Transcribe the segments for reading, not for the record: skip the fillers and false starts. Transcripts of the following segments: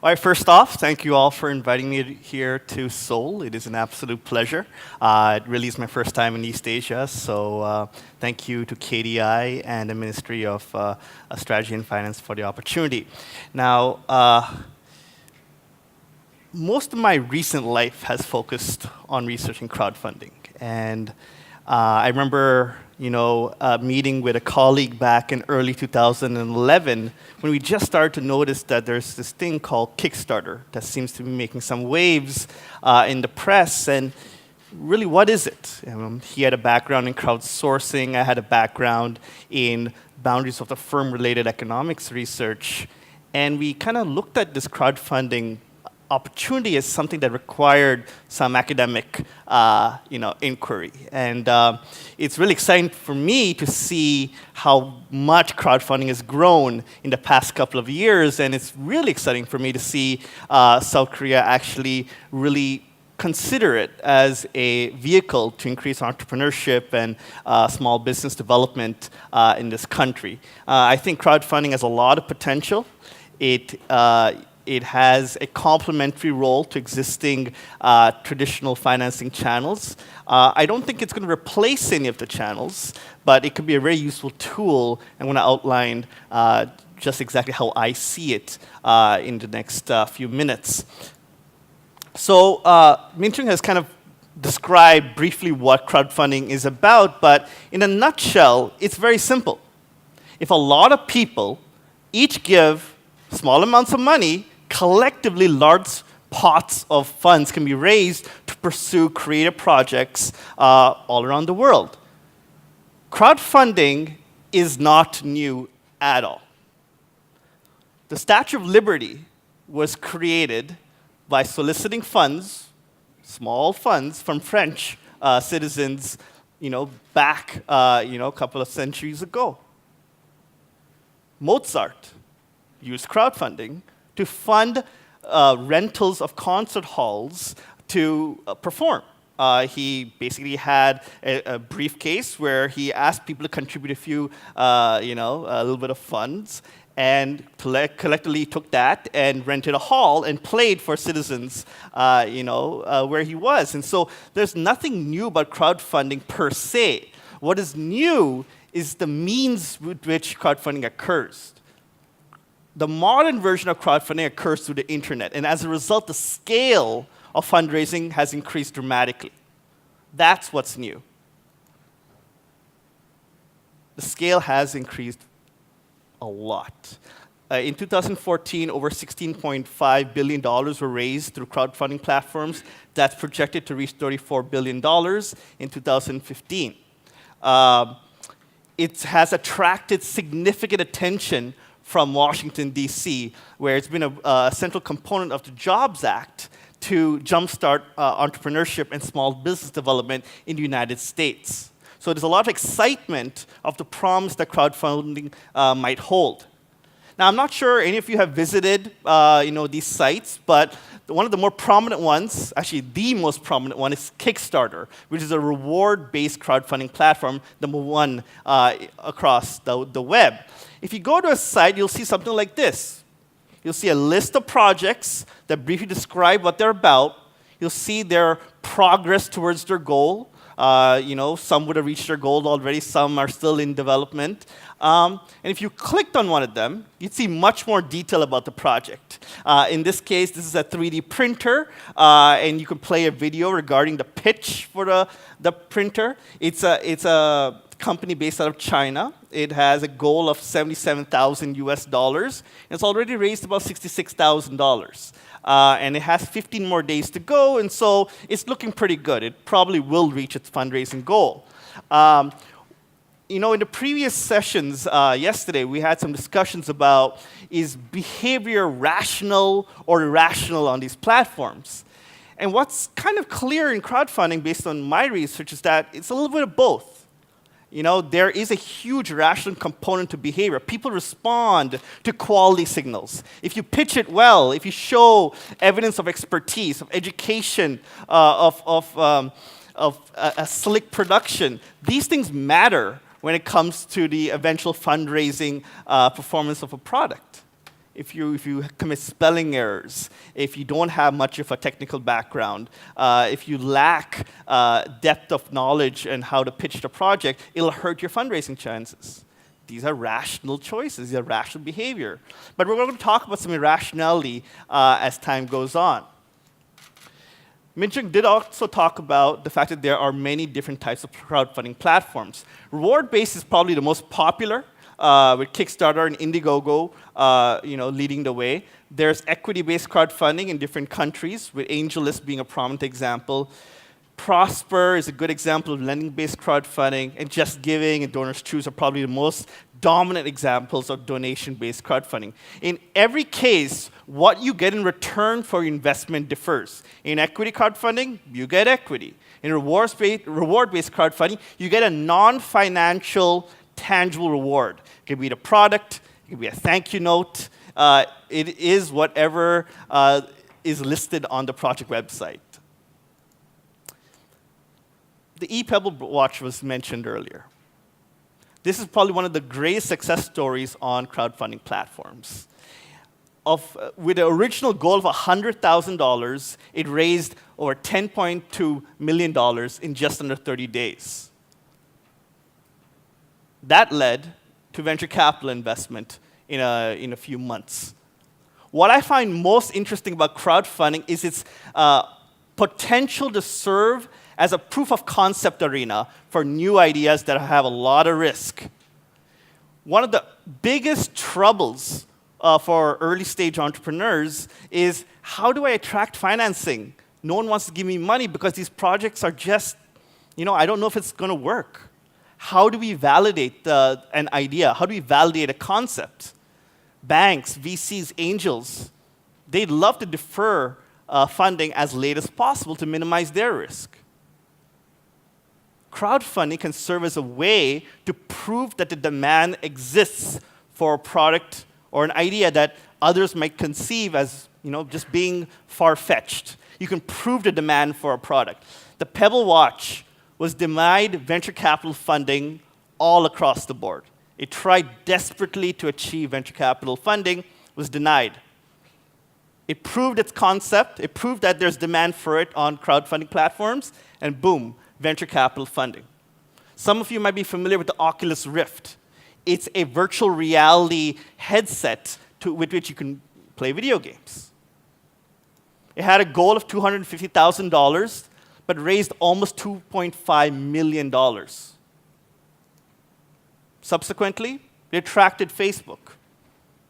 All right, first off, thank you all for inviting me here to Seoul. It is an absolute pleasure. It really is my first time in East Asia, so thank you to KDI and the Ministry of Strategy and Finance for the opportunity. Now, most of my recent life has focused on researching crowdfunding, and I remember, meeting with a colleague back in early 2011 when we just started to notice that there's this thing called Kickstarter that seems to be making some waves in the press. And really, what is it? He had a background in crowdsourcing. I had a background in boundaries of the firm-related economics research. And we kind of looked at this crowdfunding opportunity as something that required some academic, inquiry. And it's really exciting for me to see how much crowdfunding has grown in the past couple of years. And it's really exciting for me to see South Korea actually really consider it as a vehicle to increase entrepreneurship and small business development in this country. I think crowdfunding has a lot of potential. It has a complementary role to existing traditional financing channels. I don't think it's going to replace any of the channels, but it could be a very useful tool. I'm going to outline just exactly how I see it in the next few minutes. So Minchung has kind of described briefly what crowdfunding is about, but in a nutshell, it's very simple. If a lot of people each give small amounts of money, collectively large pots of funds can be raised to pursue creative projects all around the world. Crowdfunding is not new at all. The Statue of Liberty was created by soliciting funds, small funds, from French citizens, back a couple of centuries ago. Mozart used crowdfunding to fund rentals of concert halls to perform. He basically had a briefcase where he asked people to contribute a little bit of funds, and collectively took that and rented a hall and played for citizens, where he was. And so there's nothing new about crowdfunding per se. What is new is the means with which crowdfunding occurs. The modern version of crowdfunding occurs through the internet, and as a result, the scale of fundraising has increased dramatically. That's what's new. The scale has increased a lot. In 2014, over $16.5 billion were raised through crowdfunding platforms. That's projected to reach $34 billion in 2015. It has attracted significant attention from Washington, D.C., where it's been a central component of the Jobs Act to jumpstart entrepreneurship and small business development in the United States. So there's a lot of excitement of the promise that crowdfunding might hold. Now, I'm not sure any of you have visited these sites, but one of the more prominent ones, actually the most prominent one, is Kickstarter, which is a reward-based crowdfunding platform, number one across the web. If you go to a site, you'll see something like this. You'll see a list of projects that briefly describe what they're about. You'll see their progress towards their goal. Some would have reached their goal already, some are still in development. And if you clicked on one of them, you'd see much more detail about the project. In this case, this is a 3D printer, and you can play a video regarding the pitch for the printer. It's a company based out of China. It has a goal of $77,000 US. It's already raised about $66,000. And it has 15 more days to go, and so it's looking pretty good. It probably will reach its fundraising goal. In the previous sessions yesterday, we had some discussions about, is behavior rational or irrational on these platforms? And what's kind of clear in crowdfunding, based on my research, is that it's a little bit of both. There is a huge rational component to behavior. People respond to quality signals. If you pitch it well, if you show evidence of expertise, of education, of a slick production, these things matter when it comes to the eventual fundraising performance of a product. if you commit spelling errors, if you don't have much of a technical background, if you lack depth of knowledge and how to pitch the project, it'll hurt your fundraising chances. These are rational choices. These are rational behavior. But we're going to talk about some irrationality as time goes on. Minchuk did also talk about the fact that there are many different types of crowdfunding platforms. Reward-based is probably the most popular, with Kickstarter and Indiegogo leading the way. There's equity-based crowdfunding in different countries, with AngelList being a prominent example. Prosper is a good example of lending-based crowdfunding, and Just Giving and Donors Choose are probably the most dominant examples of donation-based crowdfunding. In every case, what you get in return for your investment differs. In equity crowdfunding, you get equity. In reward-based crowdfunding, you get a non-financial, tangible reward. It could be the product, it could be a thank you note. It is whatever is listed on the project website. The ePebble watch was mentioned earlier. This is probably one of the greatest success stories on crowdfunding platforms. With the original goal of $100,000, it raised over $10.2 million in just under 30 days. That led to venture capital investment in a few months. What I find most interesting about crowdfunding is its potential to serve as a proof of concept arena for new ideas that have a lot of risk. One of the biggest troubles for early stage entrepreneurs is, how do I attract financing? No one wants to give me money because these projects are just, I don't know if it's going to work. How do we validate an idea? How do we validate a concept? Banks, VCs, angels, they'd love to defer funding as late as possible to minimize their risk. Crowdfunding can serve as a way to prove that the demand exists for a product or an idea that others might conceive as just being far-fetched. You can prove the demand for a product. The Pebble watch was denied venture capital funding all across the board. It tried desperately to achieve venture capital funding, was denied. It proved its concept. It proved that there's demand for it on crowdfunding platforms, and boom, venture capital funding. Some of you might be familiar with the Oculus Rift. It's a virtual reality headset with which you can play video games. It had a goal of $250,000, but raised almost $2.5 million. Subsequently, it attracted Facebook.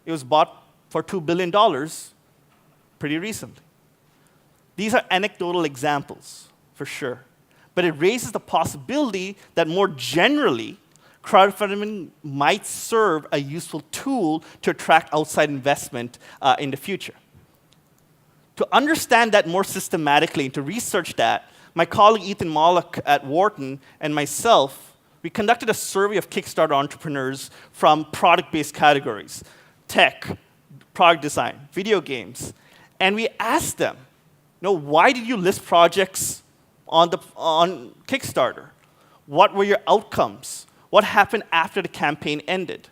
It was bought for $2 billion pretty recently. These are anecdotal examples, for sure. But it raises the possibility that more generally, crowdfunding might serve a useful tool to attract outside investment in the future. To understand that more systematically and to research that, my colleague Ethan Mollick at Wharton and myself, we conducted a survey of Kickstarter entrepreneurs from product-based categories: tech, product design, video games. And we asked them, why did you list projects on Kickstarter? What were your outcomes? What happened after the campaign ended?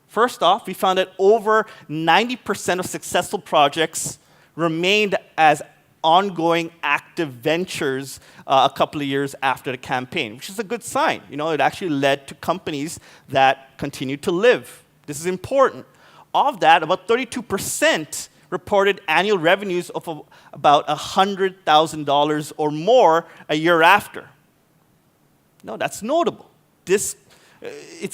First off, we found that over 90% of successful projects remained as ongoing active ventures a couple of years after the campaign, which is a good sign. It actually led to companies that continued to live. This is important. Of that, about 32% reported annual revenues of about $100,000 or more a year after. No, that's notable. It's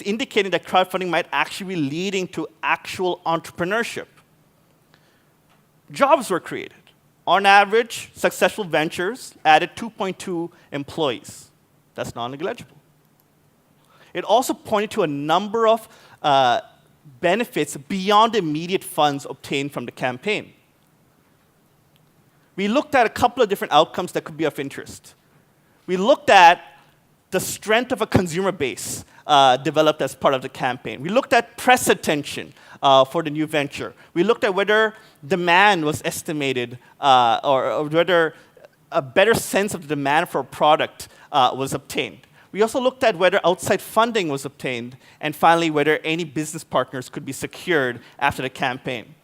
indicating that crowdfunding might actually be leading to actual entrepreneurship. Jobs were created. On average, successful ventures added 2.2 employees. That's non-negligible. It also pointed to a number of benefits beyond the immediate funds obtained from the campaign. We looked at a couple of different outcomes that could be of interest. We looked at the strength of a consumer base developed as part of the campaign. We looked at press attention for the new venture. We looked at whether demand was estimated or whether a better sense of the demand for a product was obtained. We also looked at whether outside funding was obtained, and finally, whether any business partners could be secured after the campaign.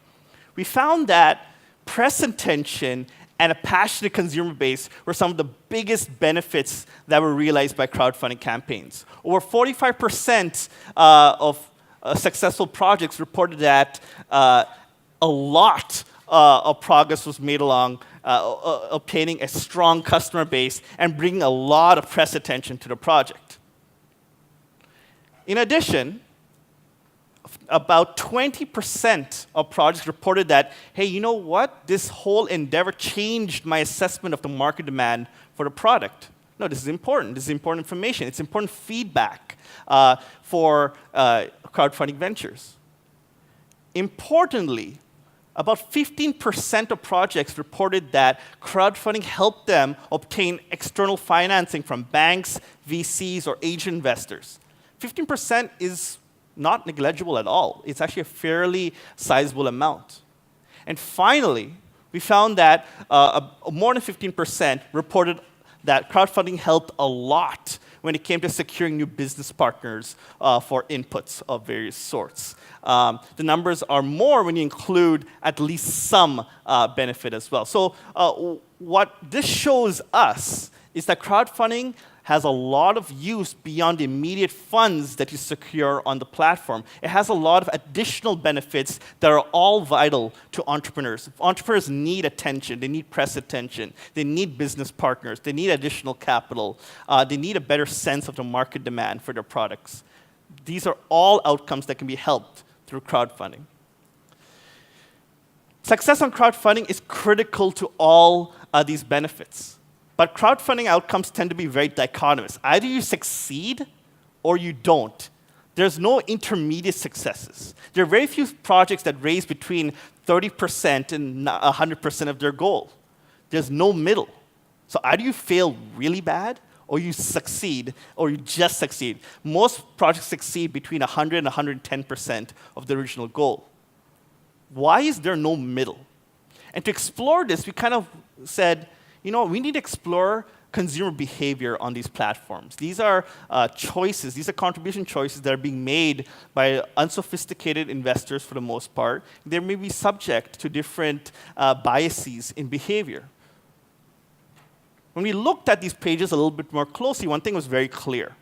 We found that press attention and a passionate consumer base were some of the biggest benefits that were realized by crowdfunding campaigns. Over 45% of successful projects reported that a lot of progress was made along obtaining a strong customer base and bringing a lot of press attention to the project. In addition, about 20% of projects reported that, hey, you know what? This whole endeavor changed my assessment of the market demand for the product. No, this is important. This is important information. It's important feedback for crowdfunding ventures. Importantly, about 15% of projects reported that crowdfunding helped them obtain external financing from banks, VCs, or angel investors. 15% is not negligible at all. It's actually a fairly sizable amount. And finally, we found that more than 15% reported that crowdfunding helped a lot when it came to securing new business partners for inputs of various sorts. The numbers are more when you include at least some benefit as well. So what this shows us is that crowdfunding has a lot of use beyond the immediate funds that you secure on the platform. It has a lot of additional benefits that are all vital to entrepreneurs. Entrepreneurs need attention, they need press attention, they need business partners, they need additional capital, they need a better sense of the market demand for their products. These are all outcomes that can be helped through crowdfunding. Success on crowdfunding is critical to all these benefits. But crowdfunding outcomes tend to be very dichotomous. Either you succeed or you don't. There's no intermediate successes. There are very few projects that raise between 30% and 100% of their goal. There's no middle. So either you fail really bad or you succeed or you just succeed. Most projects succeed between 100 and 110% of the original goal. Why is there no middle? And to explore this, we kind of said, you know, we need to explore consumer behavior on these platforms. These are choices, these are contribution choices that are being made by unsophisticated investors for the most part. They may be subject to different biases in behavior. When we looked at these pages a little bit more closely, one thing was very clear.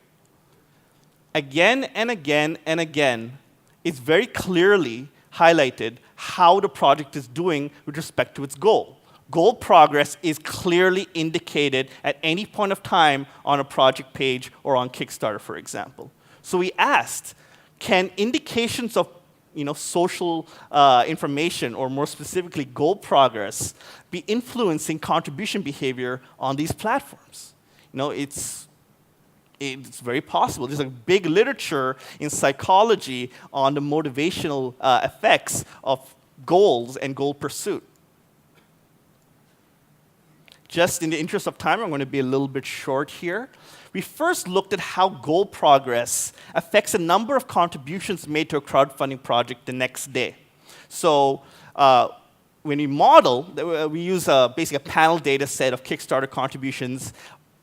Again and again and again, it's very clearly highlighted how the project is doing with respect to its goal. Goal progress is clearly indicated at any point of time on a project page or on Kickstarter, for example. So we asked, can indications of social information, or more specifically goal progress, be influencing contribution behavior on these platforms? It's very possible. There's a big literature in psychology on the motivational effects of goals and goal pursuit. Just in the interest of time, I'm going to be a little bit short here. We first looked at how goal progress affects the number of contributions made to a crowdfunding project the next day. So when we model, we use basically a panel data set of Kickstarter contributions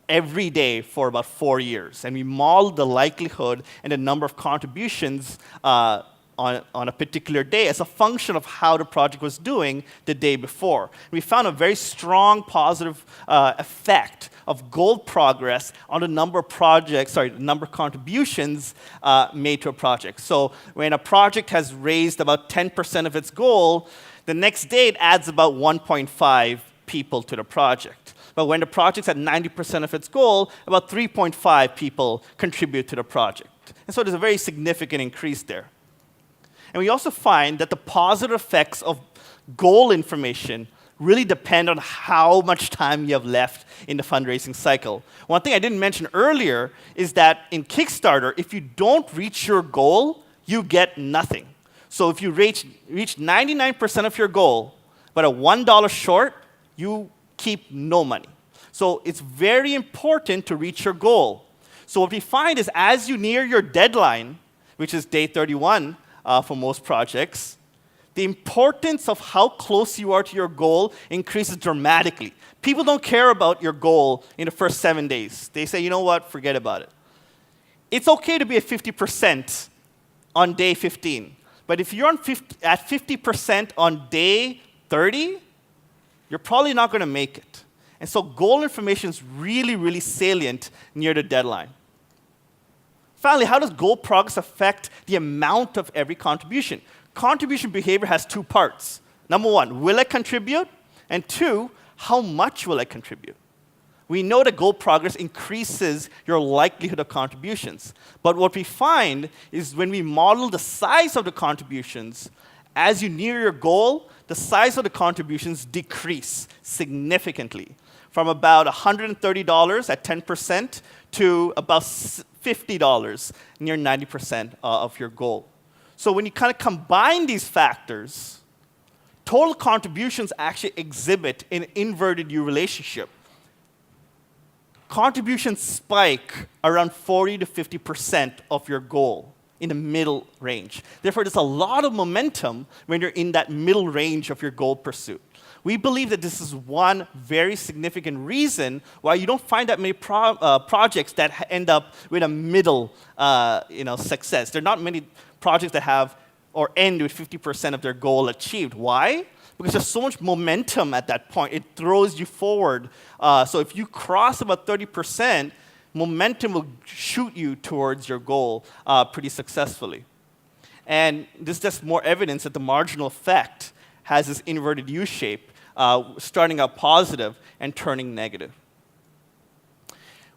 every day for about 4 years. And we modeled the likelihood and the number of contributions on a particular day as a function of how the project was doing the day before. We found a very strong positive effect of goal progress on the number of contributions made to a project. So when a project has raised about 10% of its goal, the next day it adds about 1.5 people to the project. But when the project's at 90% of its goal, about 3.5 people contribute to the project. And so there's a very significant increase there. And we also find that the positive effects of goal information really depend on how much time you have left in the fundraising cycle. One thing I didn't mention earlier is that in Kickstarter, if you don't reach your goal, you get nothing. So if you reach 99% of your goal, but are $1 short, you keep no money. So it's very important to reach your goal. So what we find is as you near your deadline, which is day 31, for most projects, the importance of how close you are to your goal increases dramatically. People don't care about your goal in the first 7 days. They say, you know what, forget about it. it's okay to be at 50% on day 15. But if you're at 50% on day 30, you're probably not going to make it. And so goal information is really, really salient near the deadline. Finally, how does goal progress affect the amount of every contribution? Contribution behavior has two parts. Number one, will I contribute? And two, how much will I contribute? We know that goal progress increases your likelihood of contributions. But what we find is when we model the size of the contributions, as you near your goal, the size of the contributions decrease significantly from about $130 at 10% to about $50, near 90% of your goal. So when you kind of combine these factors, total contributions actually exhibit an inverted U relationship. Contributions spike around 40 to 50% of your goal in the middle range. Therefore, there's a lot of momentum when you're in that middle range of your goal pursuit. We believe that this is one very significant reason why you don't find that many projects that end up with a middle success. There are not many projects that have or end with 50% of their goal achieved. Why? Because there's so much momentum at that point. It throws you forward. So if you cross about 30%, momentum will shoot you towards your goal pretty successfully. And this is just more evidence that the marginal effect has this inverted U shape, starting out positive and turning negative.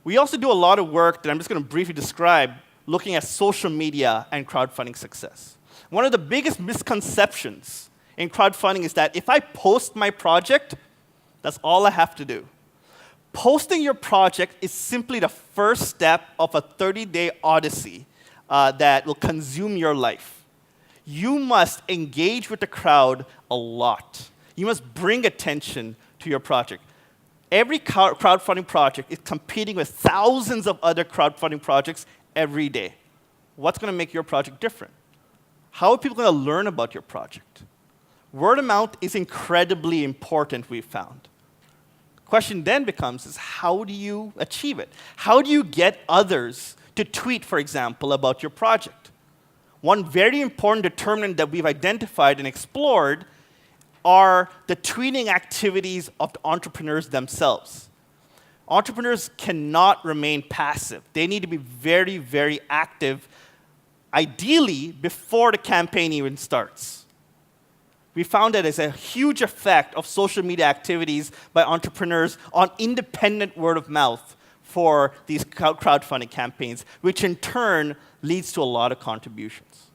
We also do a lot of work that I'm just going to briefly describe, looking at social media and crowdfunding success. One of the biggest misconceptions in crowdfunding is that if I post my project, that's all I have to do. Posting your project is simply the first step of a 30-day odyssey that will consume your life. You must engage with the crowd a lot. You must bring attention to your project. Every crowdfunding project is competing with thousands of other crowdfunding projects every day. What's going to make your project different? How are people going to learn about your project? Word of mouth is incredibly important, we've found. The question then becomes is how do you achieve it? How do you get others to tweet, for example, about your project? One very important determinant that we've identified and explored are the tweeting activities of the entrepreneurs themselves. Entrepreneurs cannot remain passive. They need to be very, very active, ideally before the campaign even starts. We found that there's a huge effect of social media activities by entrepreneurs on independent word of mouth for these crowdfunding campaigns, which in turn leads to a lot of contributions.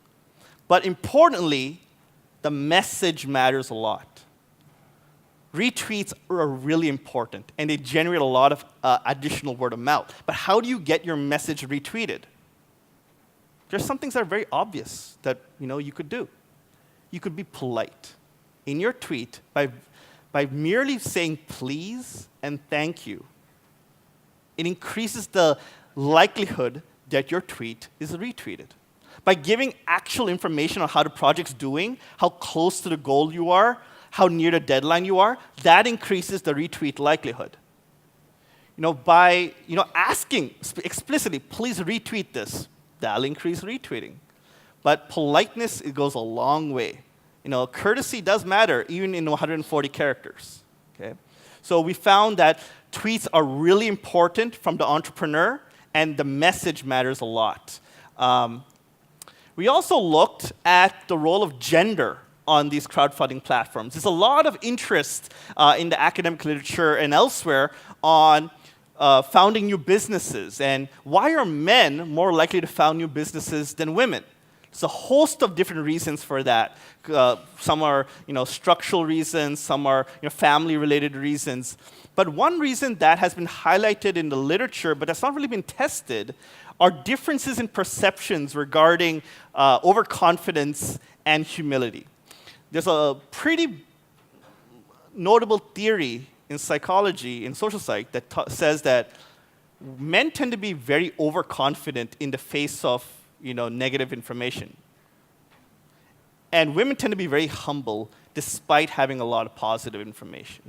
But importantly, the message matters a lot. Retweets are really important, and they generate a lot of additional word of mouth. But how do you get your message retweeted? There's some things that are very obvious that you could do. You could be polite in your tweet by merely saying please and thank you. It increases the likelihood that your tweet is retweeted. By giving actual information on how the project's doing, how close to the goal you are, how near the deadline you are, that increases the retweet likelihood. By asking explicitly, please retweet this, that'll increase retweeting. But politeness, it goes a long way. Courtesy does matter, even in 140 characters. Okay? So we found that tweets are really important from the entrepreneur, and the message matters a lot. We also looked at the role of gender on these crowdfunding platforms. There's a lot of interest in the academic literature and elsewhere on founding new businesses. And why are men more likely to found new businesses than women? There's a host of different reasons for that. Some are structural reasons, some are family-related reasons. But one reason that has been highlighted in the literature, but that's not really been tested, are differences in perceptions regarding overconfidence and humility. There's a pretty notable theory in psychology, in social psych, that says that men tend to be very overconfident in the face of negative information. And women tend to be very humble despite having a lot of positive information.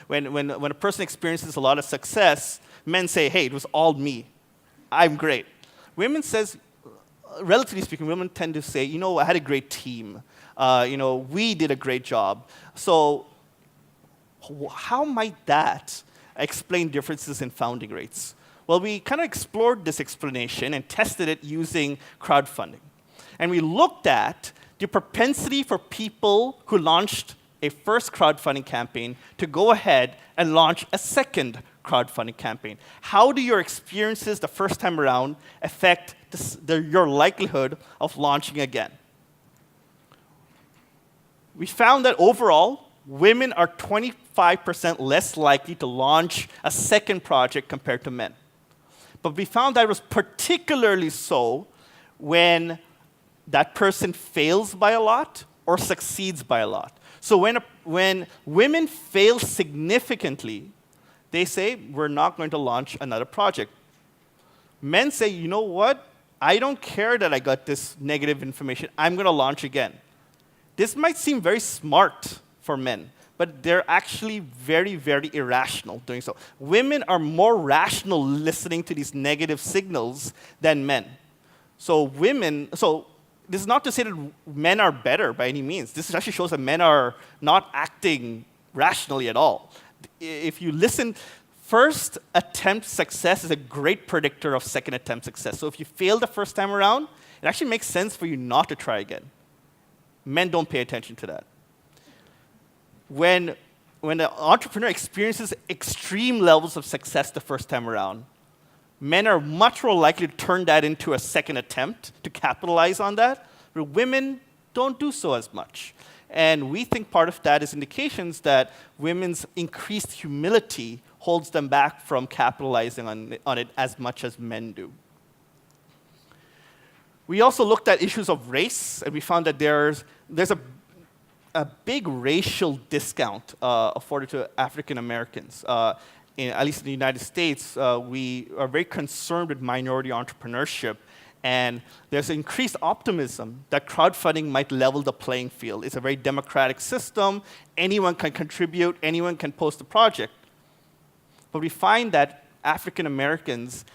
When a person experiences a lot of success, men say, hey, it was all me. I'm great. women says, relatively speaking, women tend to say, I had a great team. We did a great job. So how might that explain differences in founding rates? Well, we kind of explored this explanation and tested it using crowdfunding. And we looked at the propensity for people who launched a first crowdfunding campaign to go ahead and launch a second crowdfunding campaign. How do your experiences the first time around affect your likelihood of launching again? We found that overall, women are 25% less likely to launch a second project compared to men. But we found that it was particularly so when that person fails by a lot or succeeds by a lot. So when women fail significantly, they say, we're not going to launch another project. Men say, you know what? I don't care that I got this negative information. I'm going to launch again. This might seem very smart for men, but they're actually very, very irrational doing so. Women are more rational listening to these negative signals than men. So this is not to say that men are better by any means. This actually shows that men are not acting rationally at all. If you listen, first attempt success is a great predictor of second attempt success. So if you fail the first time around, it actually makes sense for you not to try again. Men don't pay attention to that. When the entrepreneur experiences extreme levels of success the first time around, men are much more likely to turn that into a second attempt to capitalize on that, but women don't do so as much. And we think part of that is indications that women's increased humility holds them back from capitalizing on it as much as men do. We also looked at issues of race, and we found that there's a big racial discount afforded to African Americans. At least in the United States, we are very concerned with minority entrepreneurship, and there's increased optimism that crowdfunding might level the playing field. It's a very democratic system. Anyone can contribute. Anyone can post a project. But we find that African Americans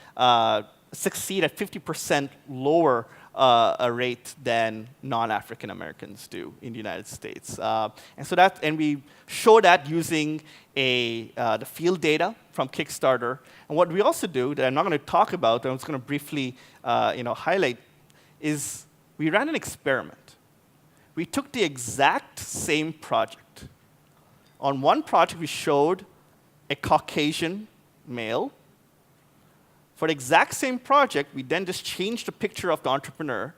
succeed at 50% lower a rate than non-African Americans do in the United States. And we show that using the field data from Kickstarter. And what we also do, that I'm not going to talk about, but I'm just going to briefly highlight, is we ran an experiment. We took the exact same project. On one project, we showed a Caucasian male. For the exact same project, we then just changed the picture of the entrepreneur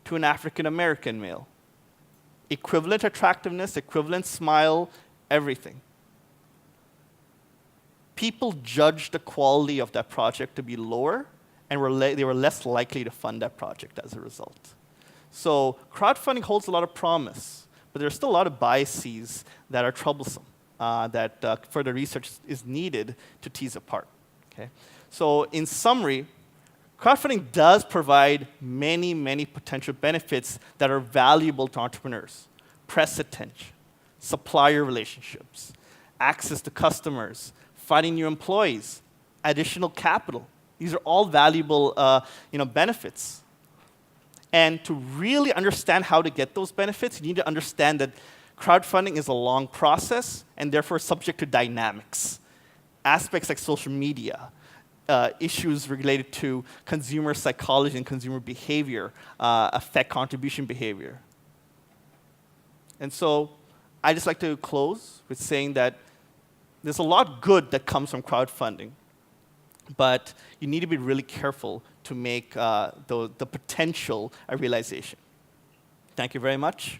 to an African-American male. Equivalent attractiveness, equivalent smile, everything. People judged the quality of that project to be lower, and they were less likely to fund that project as a result. So crowdfunding holds a lot of promise, but there's still a lot of biases that are troublesome, that further research is needed to tease apart. Okay? So in summary, crowdfunding does provide many, many potential benefits that are valuable to entrepreneurs. Press attention, supplier relationships, access to customers, finding new employees, additional capital. These are all valuable benefits. And to really understand how to get those benefits, you need to understand that crowdfunding is a long process and therefore subject to dynamics. Aspects like social media, issues related to consumer psychology and consumer behavior affect contribution behavior. And so I just like to close with saying that there's a lot good that comes from crowdfunding, but you need to be really careful to make the potential a realization. Thank you very much.